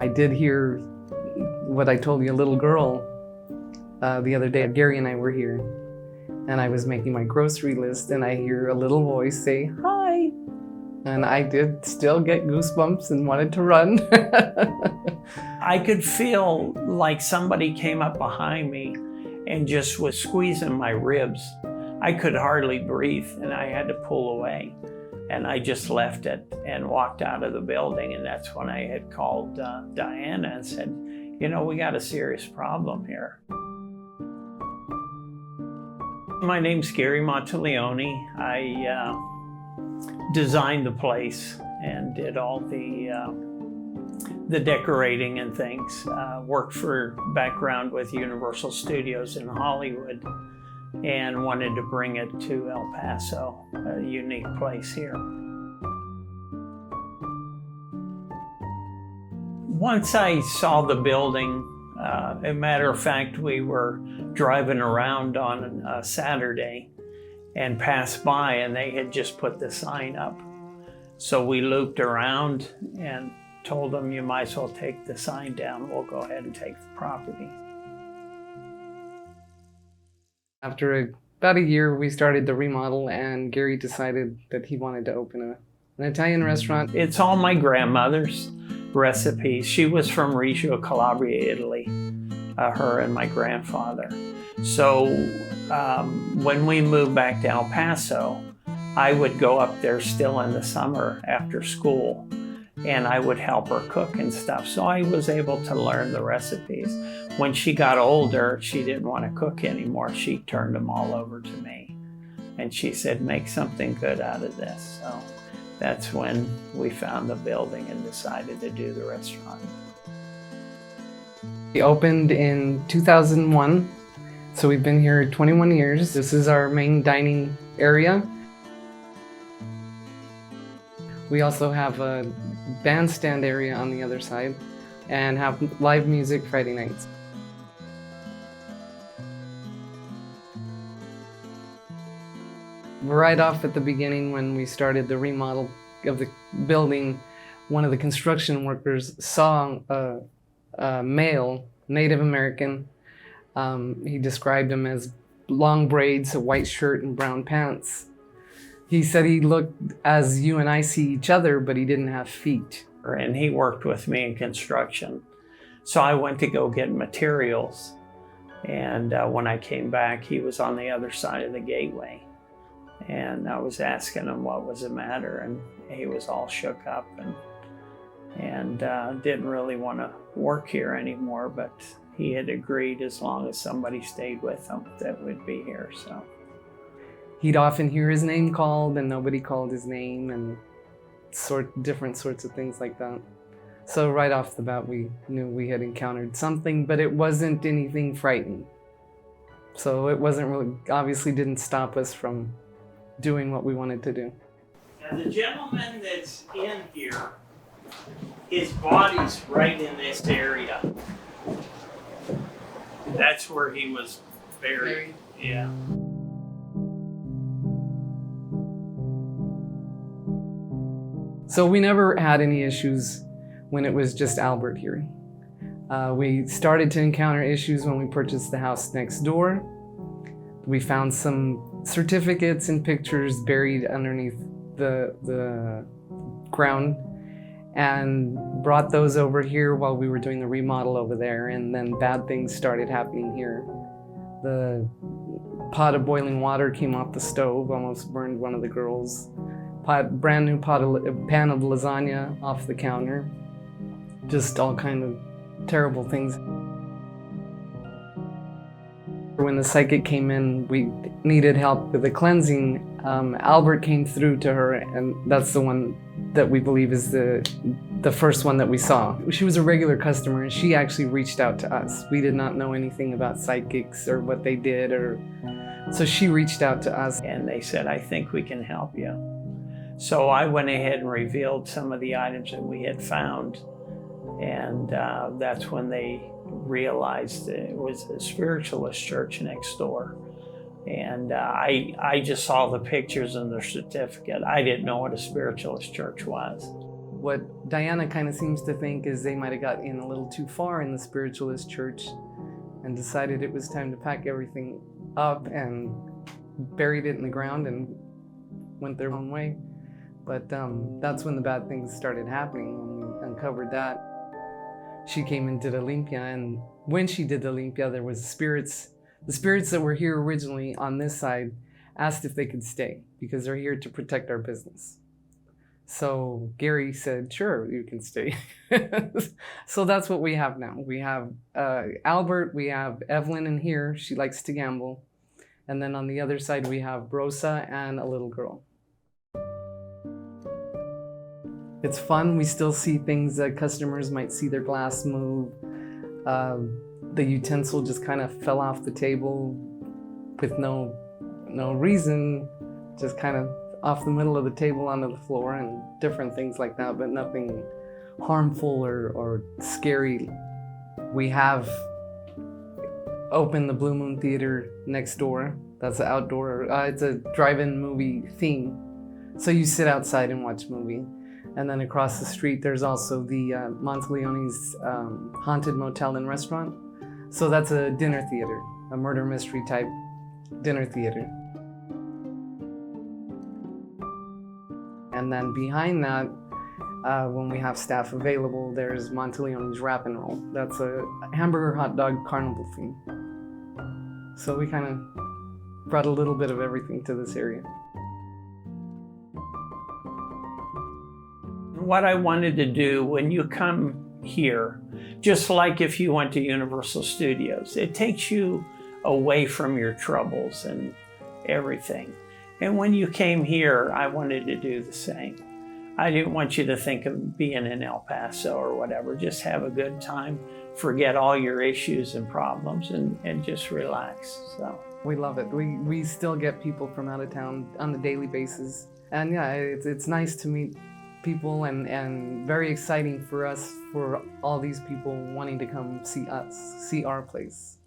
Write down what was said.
I did hear what I told you, a little girl, the other day. Gary and I were here, and I was making my grocery list, and I hear a little voice say, "Hi." And I did still get goosebumps and wanted to run. I could feel like somebody came up behind me and just was squeezing my ribs. I could hardly breathe, and I had to pull away. And I just left it and walked out of the building. And that's when I had called Diana and said, you know, we got a serious problem here. My name's Gary Monteleone. I designed the place and did all the decorating and things. Worked for background with Universal Studios in Hollywood and wanted to bring it to El Paso, a unique place here. Once I saw the building, as a matter of fact, we were driving around on a Saturday and passed by, and they had just put the sign up. So we looped around and told them, you might as well take the sign down. We'll go ahead and take the property. After about a year, we started the remodel, and Gary decided that he wanted to open an Italian restaurant. It's all my grandmother's recipes. She was from Reggio Calabria, Italy, her and my grandfather. So when we moved back to El Paso, I would go up there still in the summer after school, and I would help her cook and stuff. So I was able to learn the recipes. When she got older, she didn't want to cook anymore. She turned them all over to me. And she said, make something good out of this. So that's when we found the building and decided to do the restaurant. We opened in 2001, so we've been here 21 years. This is our main dining area. We also have a bandstand area on the other side and have live music Friday nights. Right off at the beginning, when we started the remodel of the building, one of the construction workers saw a male, Native American. He described him as long braids, a white shirt, and brown pants. He said he looked as you and I see each other, but he didn't have feet. And he worked with me in construction. So I went to go get materials. And when I came back, he was on the other side of the gateway. And I was asking him what was the matter, and he was all shook up and didn't really want to work here anymore, but he had agreed as long as somebody stayed with him that would be here. So he'd often hear his name called and nobody called his name, and different sorts of things like that. So right off the bat, we knew we had encountered something, but it wasn't anything frightening. So it wasn't really, obviously didn't stop us from doing what we wanted to do. Now the gentleman that's in here, his body's right in this area. That's where he was buried. Yeah. So we never had any issues when it was just Albert here. We started to encounter issues when we purchased the house next door. We found some certificates and pictures buried underneath the ground and brought those over here while we were doing the remodel over there, and then bad things started happening here. The pot of boiling water came off the stove, almost burned one of the girls. Brand new pan of lasagna off the counter. Just all kind of terrible things. When the psychic came in, we needed help with the cleansing. Albert came through to her, and that's the one that we believe is the first one that we saw. She was a regular customer, and she actually reached out to us. We did not know anything about psychics or what they did, so she reached out to us. And they said, I think we can help you. So I went ahead and revealed some of the items that we had found, and that's when they realized that it was a spiritualist church next door. And I just saw the pictures and the certificate. I didn't know what a spiritualist church was. What Diana kind of seems to think is they might have got in a little too far in the spiritualist church and decided it was time to pack everything up and buried it in the ground and went their own way. But that's when the bad things started happening, when we uncovered that. She came and did a limpia, and when she did the limpia, there was the spirits that were here originally on this side asked if they could stay because they're here to protect our business. So Gary said, sure, you can stay. So that's what we have now. We have Albert, we have Evelyn in here. She likes to gamble. And then on the other side, we have Rosa and a little girl. It's fun. We still see things that customers might see their glass move. The utensil just kind of fell off the table with no reason, just kind of off the middle of the table onto the floor and different things like that, but nothing harmful or scary. We have opened the Blue Moon Theater next door. That's an outdoor, it's a drive-in movie theme. So you sit outside and watch a movie. And then across the street, there's also the Monteleones Haunted Motel and Restaurant. So that's a dinner theater, a murder mystery type dinner theater. And then behind that, when we have staff available, there's Monteleone's Wrap and Roll. That's a hamburger hot dog carnival theme. So we kind of brought a little bit of everything to this area. What I wanted to do when you come here, just like if you went to Universal Studios, it takes you away from your troubles and everything. And when you came here, I wanted to do the same. I didn't want you to think of being in El Paso or whatever. Just have a good time, forget all your issues and problems, and just relax. So we love it. We still get people from out of town on a daily basis. And yeah, it's nice to meet people and very exciting for us, for all these people wanting to come see us, see our place.